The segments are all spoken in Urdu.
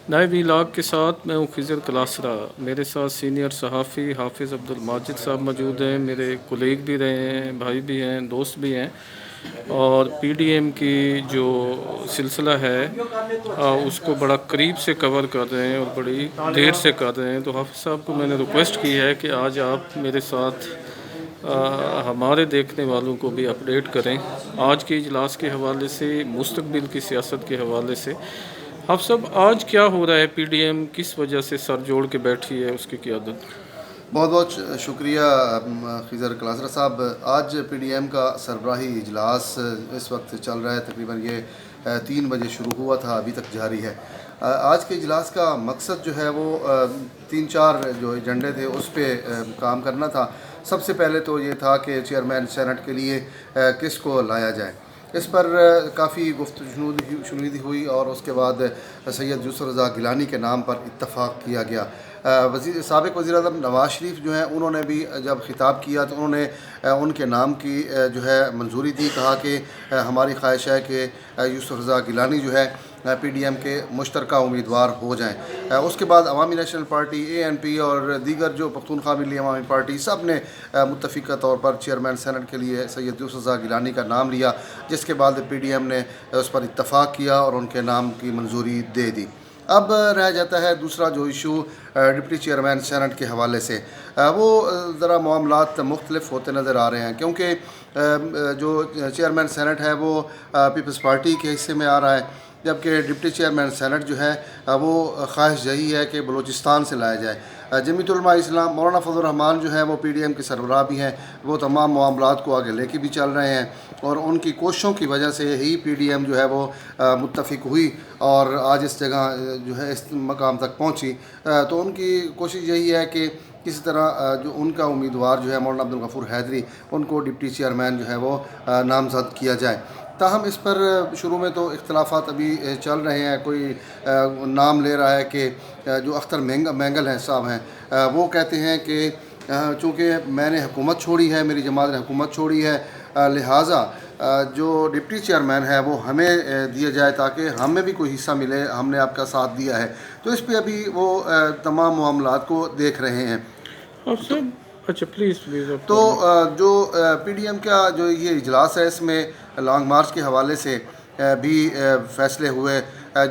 نئے ولاگ کے ساتھ میں ہوں خضر کلاسرا، میرے ساتھ سینئر صحافی حافظ عبدالماجد صاحب موجود ہیں، میرے کولیگ بھی رہے ہیں، بھائی بھی ہیں، دوست بھی ہیں، اور پی ڈی ایم کی جو سلسلہ ہے اس کو بڑا قریب سے کور کر رہے ہیں اور بڑی دیر سے کر رہے ہیں۔ تو حافظ صاحب کو میں نے ریکویسٹ کی ہے کہ آج آپ میرے ساتھ ہمارے دیکھنے والوں کو بھی اپڈیٹ کریں آج کے اجلاس کے حوالے سے، مستقبل کی سیاست کے حوالے سے۔ حافظ صاحب، آج کیا ہو رہا ہے؟ پی ڈی ایم کس وجہ سے سر جوڑ کے بیٹھی ہے اس کی قیادت؟ بہت بہت شکریہ خضر کلاسرا صاحب۔ آج پی ڈی ایم کا سربراہی اجلاس اس وقت چل رہا ہے، تقریباً یہ 3 بجے شروع ہوا تھا، ابھی تک جاری ہے۔ آج کے اجلاس کا مقصد جو ہے وہ 3-4 جو ایجنڈے تھے اس پہ کام کرنا تھا۔ سب سے پہلے تو یہ تھا کہ چیئرمین سینٹ کے لیے کس کو لایا جائے، اس پر کافی گفتگو شنیدی ہوئی اور اس کے بعد سید یوسف رضا گیلانی کے نام پر اتفاق کیا گیا۔ سابق وزیر اعظم نواز شریف جو ہیں انہوں نے بھی جب خطاب کیا تو انہوں نے ان کے نام کی جو ہے منظوری دی، کہا کہ ہماری خواہش ہے کہ یوسف رضا گیلانی جو ہے پی ڈی ایم کے مشترکہ امیدوار ہو جائیں۔ اس کے بعد عوامی نیشنل پارٹی، اے این پی اور دیگر جو پختونخوا ملی عوامی پارٹی، سب نے متفقہ طور پر چیئرمین سینٹ کے لیے سید یوسف رضا گیلانی کا نام لیا، جس کے بعد پی ڈی ایم نے اس پر اتفاق کیا اور ان کے نام کی منظوری دے دی۔ اب رہ جاتا ہے دوسرا جو ایشو ڈپٹی چیئرمین سینٹ کے حوالے سے، وہ ذرا معاملات مختلف ہوتے نظر آ رہے ہیں، کیونکہ جو چیئرمین سینٹ ہے وہ پیپلز پارٹی کے حصے میں آ رہا ہے، جبکہ ڈپٹی چیئرمین سینٹ جو ہے وہ خواہش یہی ہے کہ بلوچستان سے لایا جائے۔ جمعیت علماء اسلام مولانا فضل الرحمان جو ہیں وہ پی ڈی ایم کے سربراہ بھی ہیں، وہ تمام معاملات کو آگے لے کے بھی چل رہے ہیں، اور ان کی کوششوں کی وجہ سے ہی پی ڈی ایم جو ہے وہ متفق ہوئی اور آج اس جگہ جو ہے اس مقام تک پہنچی۔ تو ان کی کوشش یہی ہے کہ کسی طرح جو ان کا امیدوار جو ہے مولانا عبدالغفور حیدری، ان کو ڈپٹی چیئرمین جو ہے وہ نامزد کیا جائے۔ تاہم اس پر شروع میں تو اختلافات ابھی چل رہے ہیں، کوئی نام لے رہا ہے کہ جو اختر مینگل ہیں صاحب ہیں، وہ کہتے ہیں کہ چونکہ میں نے حکومت چھوڑی ہے، میری جماعت نے حکومت چھوڑی ہے، لہٰذا جو ڈپٹی چیئرمین ہے وہ ہمیں دیا جائے تاکہ ہمیں بھی کوئی حصہ ملے، ہم نے آپ کا ساتھ دیا ہے۔ تو اس پہ ابھی وہ تمام معاملات کو دیکھ رہے ہیں۔ حافظ صاحب، اچھا پلیز آپ تو فرمائیں۔ جو پی ڈی ایم کا جو یہ اجلاس ہے، اس میں لانگ مارچ کے حوالے سے بھی فیصلے ہوئے۔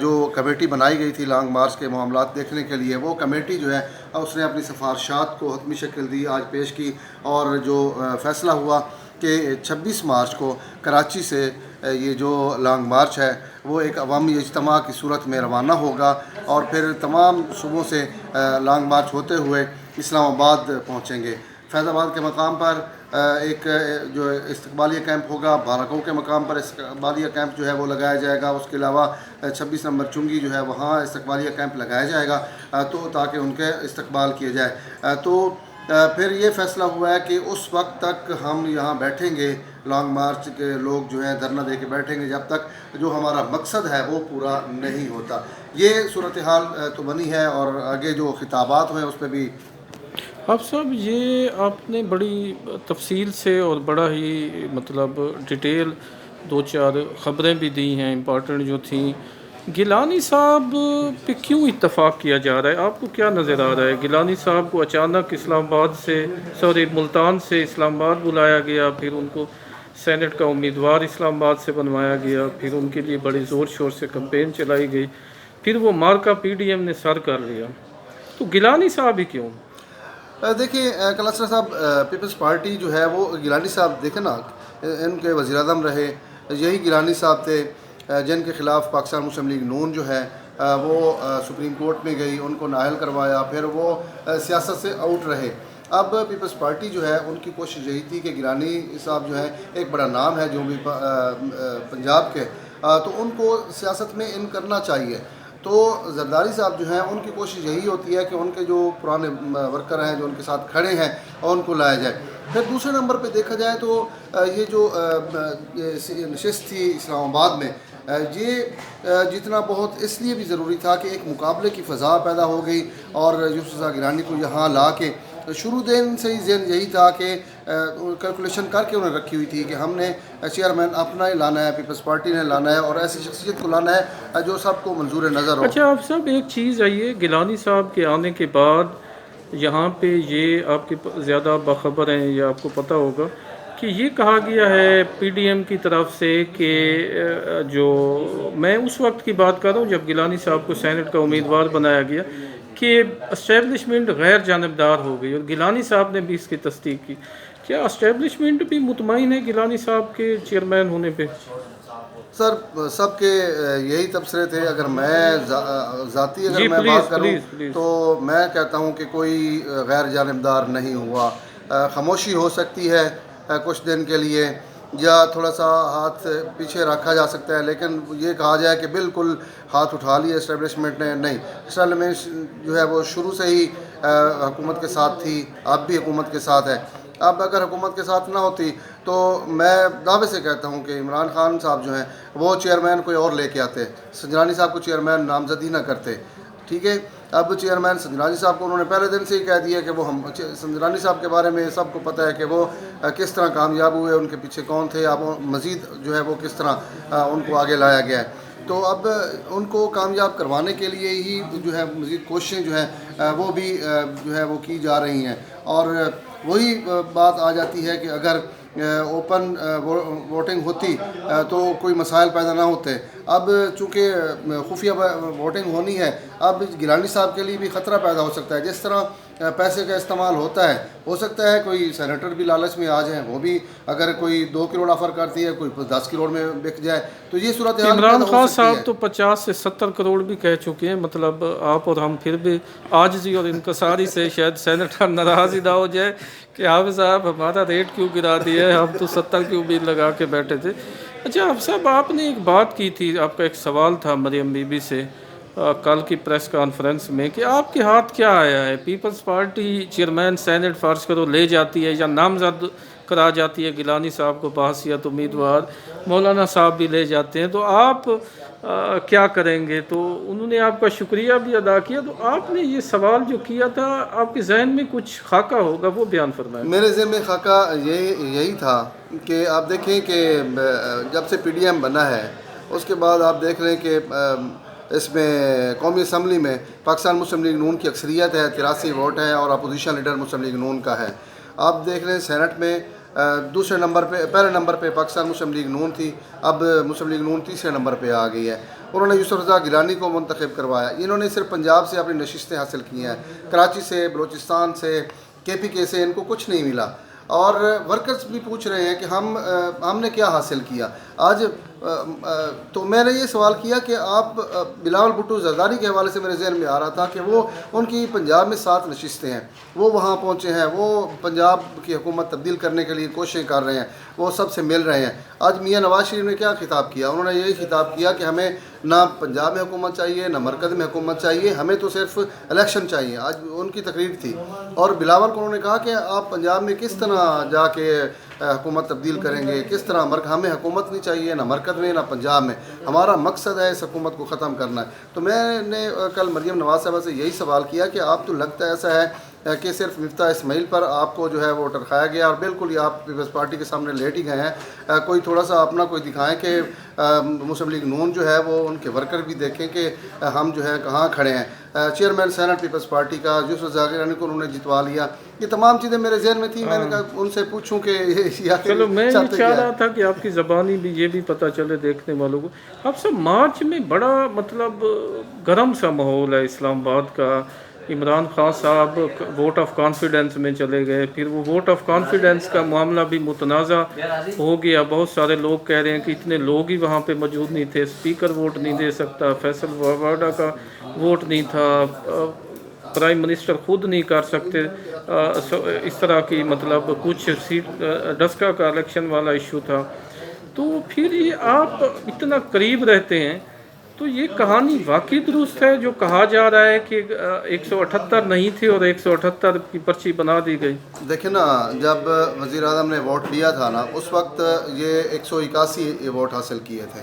جو کمیٹی بنائی گئی تھی لانگ مارچ کے معاملات دیکھنے کے لیے، وہ کمیٹی جو ہے اس نے اپنی سفارشات کو حتمی شکل دی، آج پیش کی، اور جو فیصلہ ہوا کہ 26 مارچ کو کراچی سے یہ جو لانگ مارچ ہے وہ ایک عوامی اجتماع کی صورت میں روانہ ہوگا، اور پھر تمام صوبوں سے لانگ مارچ ہوتے ہوئے اسلام آباد پہنچیں گے۔ فیض آباد کے مقام پر ایک جو استقبالیہ کیمپ ہوگا، بارہکوں کے مقام پر استقبالیہ کیمپ جو ہے وہ لگایا جائے گا، اس کے علاوہ 26 نمبر چنگی جو ہے وہاں استقبالیہ کیمپ لگایا جائے گا تو تاکہ ان کے استقبال کیا جائے۔ تو پھر یہ فیصلہ ہوا ہے کہ اس وقت تک ہم یہاں بیٹھیں گے، لانگ مارچ کے لوگ جو ہیں دھرنا دے کے بیٹھیں گے جب تک جو ہمارا مقصد ہے وہ پورا نہیں ہوتا۔ یہ صورتحال تو بنی ہے، اور آگے جو خطابات ہوئے اس پہ بھی حافظ صاحب، یہ آپ نے بڑی تفصیل سے اور بڑا ہی مطلب ڈیٹیل 2-4 خبریں بھی دی ہیں امپارٹنٹ جو تھیں۔ گیلانی صاحب پہ کیوں اتفاق کیا جا رہا ہے؟ آپ کو کیا نظر آ رہا ہے؟ گیلانی صاحب کو اچانک اسلام آباد سے ملتان سے اسلام آباد بلایا گیا، پھر ان کو سینٹ کا امیدوار اسلام آباد سے بنوایا گیا، پھر ان کے لیے بڑے زور شور سے کمپین چلائی گئی، پھر وہ مارکا پی ڈی ایم نے سر کر لیا، تو گیلانی صاحب ہی کیوں؟ دیکھیں کلاسرا صاحب، پیپلز پارٹی جو ہے وہ گیلانی صاحب دیکھیں نا، ان کے وزیر اعظم رہے، یہی گیلانی صاحب تھے جن کے خلاف پاکستان مسلم لیگ نون جو ہے وہ سپریم کورٹ میں گئی، ان کو نااہل کروایا، پھر وہ سیاست سے آؤٹ رہے۔ اب پیپلز پارٹی جو ہے ان کی کوشش یہی تھی کہ گیلانی صاحب جو ہے ایک بڑا نام ہے جو بھی پنجاب کے، تو ان کو سیاست میں ان کرنا چاہیے۔ تو زرداری صاحب جو ہیں ان کی کوشش یہی ہوتی ہے کہ ان کے جو پرانے ورکر ہیں جو ان کے ساتھ کھڑے ہیں اور ان کو لایا جائے۔ پھر دوسرے نمبر پہ دیکھا جائے تو یہ جو نشست تھی اسلام آباد میں، یہ جتنا بہت اس لیے بھی ضروری تھا کہ ایک مقابلے کی فضا پیدا ہو گئی، اور یوسف رضا گیلانی کو یہاں لا کے شروع دن سے ہی ذہن یہی تھا کہ کیلکولیشن کر کے انہوں نے رکھی ہوئی تھی کہ ہم نے چیئرمین اپنا ہی لانا ہے، پیپلز پارٹی نے لانا ہے اور ایسی شخصیت کو لانا ہے جو سب کو منظور نظر ہو۔ اچھا آپ صاحب ایک چیز آئیے، گیلانی صاحب کے آنے کے بعد یہاں پہ یہ آپ کے زیادہ باخبر ہیں یا آپ کو پتہ ہوگا کہ یہ کہا گیا ہے پی ڈی ایم کی طرف سے کہ جو میں اس وقت کی بات کر رہا ہوں جب گیلانی صاحب کو سینٹ کا امیدوار بنایا گیا کہ اسٹیبلشمنٹ غیر جانبدار ہو گئی، اور گیلانی صاحب نے بھی اس کی تصدیق کی۔ کیا اسٹیبلشمنٹ بھی مطمئن ہے گیلانی صاحب کے چیئرمین ہونے پہ؟ سر سب کے یہی تبصرے تھے۔ اگر میں ذاتی جی میں پلیز بات کروں پلیز تو میں کہتا ہوں کہ کوئی غیر جانبدار نہیں ہوا۔ خاموشی ہو سکتی ہے کچھ دن کے لیے یا تھوڑا سا ہاتھ پیچھے رکھا جا سکتا ہے، لیکن یہ کہا جائے کہ بالکل ہاتھ اٹھا لیا اسٹیبلشمنٹ نے، نہیں۔ اسٹیبلشمنٹ جو ہے وہ شروع سے ہی حکومت کے ساتھ تھی، اب بھی حکومت کے ساتھ ہے۔ اب اگر حکومت کے ساتھ نہ ہوتی تو میں دعوے سے کہتا ہوں کہ عمران خان صاحب جو ہیں وہ چیئرمین کوئی اور لے کے آتے، سنجرانی صاحب کو چیئرمین نامزدی نہ کرتے، ٹھیک ہے۔ اب چیئرمین سنجرانی صاحب کو انہوں نے پہلے دن سے ہی کہہ دیا کہ وہ سنجرانی صاحب کے بارے میں سب کو پتہ ہے کہ وہ کس طرح کامیاب ہوئے، ان کے پیچھے کون تھے، اب مزید جو ہے وہ کس طرح ان کو آگے لایا گیا ہے۔ تو اب ان کو کامیاب کروانے کے لیے ہی جو ہے مزید کوششیں جو ہیں وہ بھی جو ہے وہ کی جا رہی ہیں، اور وہی بات آ جاتی ہے کہ اگر اوپن ووٹنگ ہوتی تو کوئی مسائل پیدا نہ ہوتے۔ اب چونکہ خفیہ ووٹنگ ہونی ہے، اب گیلانی صاحب کے لیے بھی خطرہ پیدا ہو سکتا ہے۔ جس طرح پیسے کا استعمال ہوتا ہے، ہو سکتا ہے کوئی سینیٹر بھی لالچ میں آ جائیں، وہ بھی اگر کوئی 2 کروڑ آفر کرتی ہے، کوئی 10 کروڑ میں بک جائے، تو یہ صورتحال عمران خان ہو سکتی ہے۔ صاحب تو 50 سے 70 کروڑ بھی کہہ چکے ہیں، مطلب آپ اور ہم پھر بھی عاجزی اور انکساری سے شاید سینیٹر ناراض ہی نہ ہو جائے کہ حافظ صاحب ہمارا ریٹ کیوں گرا دیا ہے، ہم تو 70 کی امید لگا کے بیٹھے تھے۔ اچھا حافظ صاحب آپ نے ایک بات کی تھی، آپ کا ایک سوال تھا مریم بی بی سے کل کی پریس کانفرنس میں کہ آپ کے ہاتھ کیا آیا ہے، پیپلز پارٹی چیئرمین سینٹ فرض کرو لے جاتی ہے یا نامزد کرا جاتی ہے گیلانی صاحب کو بحیثیت امیدوار، مولانا صاحب بھی لے جاتے ہیں، تو آپ کیا کریں گے؟ تو انہوں نے آپ کا شکریہ بھی ادا کیا۔ تو آپ نے یہ سوال جو کیا تھا، آپ کے ذہن میں کچھ خاکہ ہوگا، وہ بیان فرمائیں۔ میرے ذہن میں خاکہ یہی تھا کہ آپ دیکھیں کہ جب سے پی ڈی ایم بنا ہے اس کے بعد آپ دیکھ رہے ہیں کہ اس میں قومی اسمبلی میں پاکستان مسلم لیگ نون کی اکثریت ہے، 83 ووٹ ہے، اور اپوزیشن لیڈر مسلم لیگ نون کا ہے۔ آپ دیکھ رہے ہیں سینٹ میں دوسرے نمبر پہ، پہلے نمبر پہ پاکستان مسلم لیگ نون تھی، اب مسلم لیگ نون تیسرے نمبر پہ آ گئی ہے۔ انہوں نے یوسف رضا گیلانی کو منتخب کروایا۔ انہوں نے صرف پنجاب سے اپنی نشستیں حاصل کی ہیں، کراچی سے، بلوچستان سے، کے پی کے سے ان کو کچھ نہیں ملا، اور ورکرز بھی پوچھ رہے ہیں کہ ہم نے کیا حاصل کیا آج۔ تو میں نے یہ سوال کیا کہ آپ بلاول بھٹو زرداری کے حوالے سے میرے ذہن میں آ رہا تھا کہ وہ ان کی پنجاب میں 7 نشستیں ہیں، وہ وہاں پہنچے ہیں، وہ پنجاب کی حکومت تبدیل کرنے کے لیے کوششیں کر رہے ہیں، وہ سب سے مل رہے ہیں۔ آج میاں نواز شریف نے کیا خطاب کیا؟ انہوں نے یہی خطاب کیا کہ ہمیں نہ پنجاب میں حکومت چاہیے، نہ مرکز میں حکومت چاہیے، ہمیں تو صرف الیکشن چاہیے۔ آج ان کی تقریر تھی، اور بلاول کو انہوں نے کہا کہ آپ پنجاب میں کس طرح جا کے حکومت تبدیل کریں گے، کس طرح ہمیں حکومت نہیں چاہیے، نہ مرکز میں نہ پنجاب میں، ہمارا مقصد ہے اس حکومت کو ختم کرنا ہے۔ تو میں نے کل مریم نواز صاحبہ سے یہی سوال کیا کہ آپ تو لگتا ہے ایسا ہے کہ صرف مفتاح اسماعیل پر آپ کو جو ہے وہ ٹرکایا گیا، اور بالکل ہی آپ پیپلز پارٹی کے سامنے لیٹ ہی گئے ہیں۔ کوئی تھوڑا سا اپنا کوئی دکھائیں کہ مسلم لیگ نون جو ہے وہ ان کے ورکر بھی دیکھیں کہ ہم جو ہے کہاں کھڑے ہیں۔ چیئرمین سینٹ پیپلز پارٹی کا یوسف رضا گیلانی کو انہوں نے جتوا لیا۔ یہ تمام چیزیں میرے ذہن میں تھیں، میں نے کہا ان سے پوچھوں کہ چلو میں یہ چاہ رہا تھا کہ آپ کی زبانی بھی یہ بھی پتہ چلے دیکھنے والوں کو۔ اب سب مارچ میں بڑا مطلب گرم سا ماحول ہے اسلام آباد کا۔ عمران خان صاحب ووٹ آف کانفیڈنس میں چلے گئے، پھر وہ ووٹ آف کانفیڈنس کا معاملہ بھی متنازع ہو گیا۔ بہت سارے لوگ کہہ رہے ہیں کہ اتنے لوگ ہی وہاں پہ موجود نہیں تھے، اسپیکر ووٹ نہیں دے سکتا، فیصل واڈا کا ووٹ نہیں تھا، پرائم منسٹر خود نہیں کر سکتے، اس طرح کی مطلب کچھ سیٹ ڈسکا کا الیکشن والا ایشو تھا۔ تو پھر یہ آپ اتنا قریب رہتے ہیں، تو یہ کہانی واقعی درست ہے جو کہا جا رہا ہے کہ 178 نہیں تھے اور 178 کی پرچی بنا دی گئی؟ دیکھیں نا، جب وزیر اعظم نے ووٹ لیا تھا نا، اس وقت یہ 181 ووٹ حاصل کیے تھے،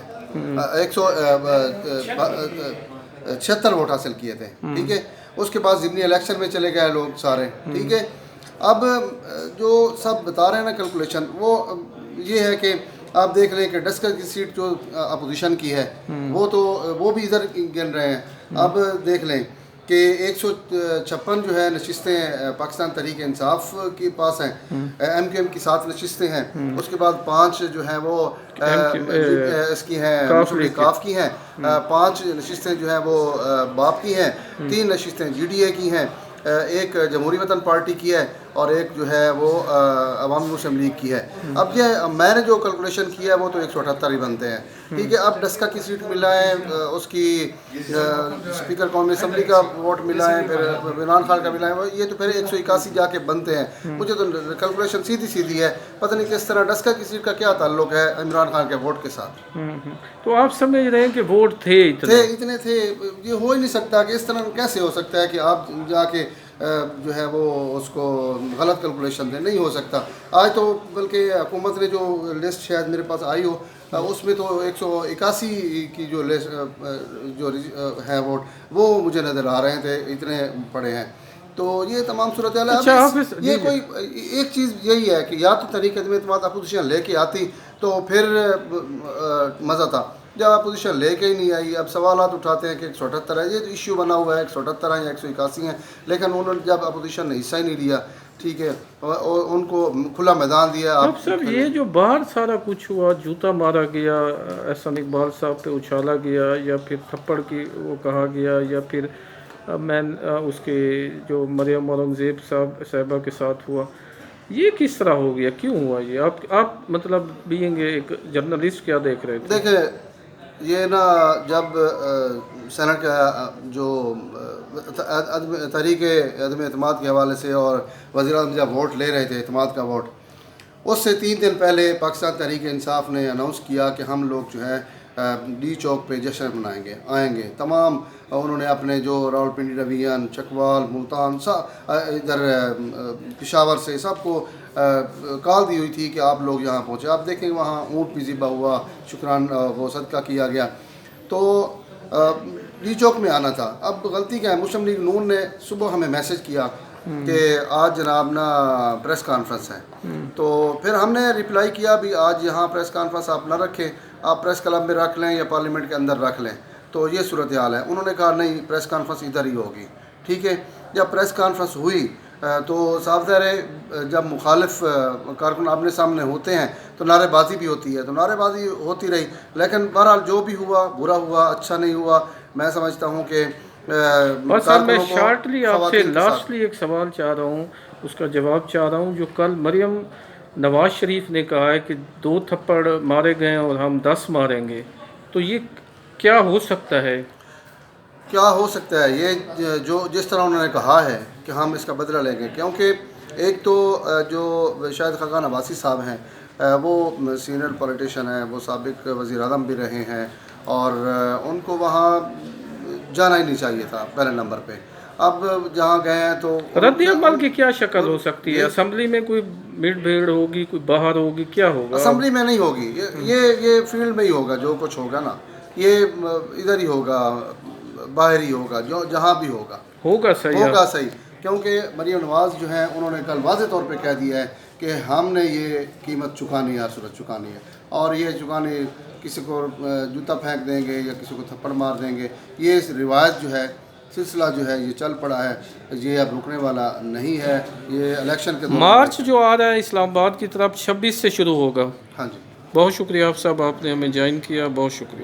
176 ووٹ حاصل کیے تھے، ٹھیک ہے۔ اس کے بعد ضمنی الیکشن میں چلے گئے لوگ سارے، ٹھیک ہے۔ اب جو سب بتا رہے ہیں نا کیلکولیشن، وہ یہ ہے کہ آپ دیکھ لیں کہ ڈسکر کی سیٹ جو اپوزیشن کی ہے وہ بھی ادھر گن رہے ہیں. اب دیکھ لیں کہ 156 جو ہے نشستیں پاکستان تحریک انصاف کے پاس ہیں، ایم کیو ایم کی 7 نشستیں ہیں، اس کے بعد 5 جو ہیں وہ اس کی ہیں کاف کی ہیں، 5 نشستیں جو ہیں وہ باپ کی ہیں، 3 نشستیں جی ڈی اے کی ہیں، ایک جمہوری وطن پارٹی کی ہے اور ایک جو ہے وہ عوامی مسلم لیگ کی ہے. اب یہ میں نے جو کیلکولیشن کیا ہے وہ تو 178 ہی بنتے ہیں. ٹھیک ہے، اب ڈسکا کی سیٹ ملا ہے، اس کی اسپیکر قومی اسمبلی کا ووٹ ملا ہے، پھر عمران خان کا ملا ہے، یہ تو پھر 181 جا کے بنتے ہیں. مجھے تو کیلکولیشن سیدھی ہے، پتہ نہیں کس طرح ڈسکا کی سیٹ کا کیا تعلق ہے عمران خان کے ووٹ کے ساتھ. تو آپ سمجھ رہے ہیں کہ ووٹ تھے اتنے تھے، یہ ہو ہی نہیں سکتا کہ اس طرح کیسے ہو سکتا ہے کہ آپ جا کے جو ہے وہ اس کو غلط کیلکولیشن دیں. نہیں ہو سکتا. آج تو بلکہ حکومت نے جو لسٹ شاید میرے پاس آئی ہو، اس میں تو 181 کی جو لسٹ جو ہے ووٹ وہ مجھے نظر آ رہے تھے، اتنے پڑے ہیں. تو یہ تمام صورتحال ہے. یہ کوئی ایک چیز یہی ہے کہ یا تو تحریک عدم اعتماد اپوزیشن لے کے آتی تو پھر مزہ تھا. جب اپوزیشن لے کے ہی نہیں آئی، اب سوالات اٹھاتے ہیں کہ 178 ہے، یہ تو ایشو بنا ہوا ہے 178 ہے یا 181 ہیں، لیکن انہوں نے جب اپوزیشن نے حصہ ہی نہیں لیا، ٹھیک ہے، اور ان کو کھلا میدان دیا. اب سب یہ جو باہر سارا کچھ ہوا، جوتا مارا گیا، احسان اقبال صاحب پہ اچھالا گیا، یا پھر تھپڑ کی وہ کہا گیا، یا پھر اس کے جو مریم اورنگزیب صاحبہ کے ساتھ ہوا، یہ کس طرح ہو گیا؟ کیوں ہوا یہ؟ آپ مطلب بینگ ایک جرنلسٹ کیا دیکھ رہے تھے؟ دیکھیں، یہ نا جب سینٹ کا جو تحریک عدم اعتماد کے حوالے سے اور وزیر اعظم جب ووٹ لے رہے تھے، اعتماد کا ووٹ، اس سے 3 دن پہلے پاکستان تحریک انصاف نے اناؤنس کیا کہ ہم لوگ جو ہے ڈی چوک پہ جشن منائیں گے، آئیں گے. تمام انہوں نے اپنے جو راولپنڈی ڈویژن، چکوال، ملتان، ادھر پشاور سے سب کو کال دی ہوئی تھی کہ آپ لوگ یہاں پہنچے. آپ دیکھیں وہاں اونٹ بھی ذبح ہوا، شکران وہ صدقہ کیا گیا. تو ڈی چوک میں آنا تھا. اب غلطی کیا ہے، مسلم لیگ نون نے صبح ہمیں میسج کیا کہ آج جناب نا پریس کانفرنس ہے. تو پھر ہم نے رپلائی کیا بھی آج یہاں پریس کانفرنس آپ نہ رکھیں، آپ پریس کلب میں رکھ لیں یا پارلیمنٹ کے اندر رکھ لیں. تو یہ صورتحال ہے. انہوں نے کہا نہیں، پریس کانفرنس ادھر ہی ہوگی. ٹھیک ہے، جب پریس کانفرنس ہوئی تو صاف ظاہر ہے جب مخالف کارکن آمنے سامنے ہوتے ہیں تو نعرے بازی بھی ہوتی ہے، تو نعرے بازی ہوتی رہی. لیکن بہرحال جو بھی ہوا، برا ہوا، اچھا نہیں ہوا، میں سمجھتا ہوں کہ بس اب میں شارٹلی آپ سے لاسٹلی ایک سوال چاہ رہا ہوں، اس کا جواب چاہ رہا ہوں. جو کل مریم نواز شریف نے کہا ہے کہ 2 تھپڑ مارے گئے اور ہم 10 ماریں گے، تو یہ کیا ہو سکتا ہے؟ کیا ہو سکتا ہے؟ یہ جو جس طرح انہوں نے کہا ہے کہ ہم اس کا بدلہ لیں گے، کیونکہ ایک تو جو شاہد خاقان عباسی صاحب ہیں وہ سینئر پولیٹیشین ہیں، وہ سابق وزیر اعظم بھی رہے ہیں، اور ان کو وہاں جانا ہی نہیں چاہیے تھا پہلے نمبر پہ. اب جہاں گئے ہیں تو رد عمل کی کیا شکل ہو سکتی ہے؟ اسمبلی میں کوئی بھیڑ بھیڑ ہوگی، کوئی باہر ہوگی، کیا ہوگا؟ اسمبلی میں نہیں ہوگی، یہ فیلڈ میں ہی ہوگا. جو کچھ ہوگا نا یہ ادھر ہی ہوگا، باہر ہی ہوگا، جو جہاں بھی ہوگا صحیح. کیونکہ مریم نواز جو ہیں انہوں نے کل واضح طور پہ کہہ دیا ہے کہ ہم نے یہ قیمت چکانی ہے، ہر صورت چکانی ہے، اور یہ چکانی کسی کو جوتا پھینک دیں گے یا کسی کو تھپڑ مار دیں گے. یہ روایت جو ہے، سلسلہ جو ہے، یہ چل پڑا ہے، یہ اب رکنے والا نہیں ہے. یہ الیکشن کے مارچ جو آ رہا ہے اسلام آباد کی طرف 26 سے شروع ہوگا. ہاں جی. بہت شکریہ آپ صاحب، آپ نے ہمیں جوائن کیا، بہت شکریہ.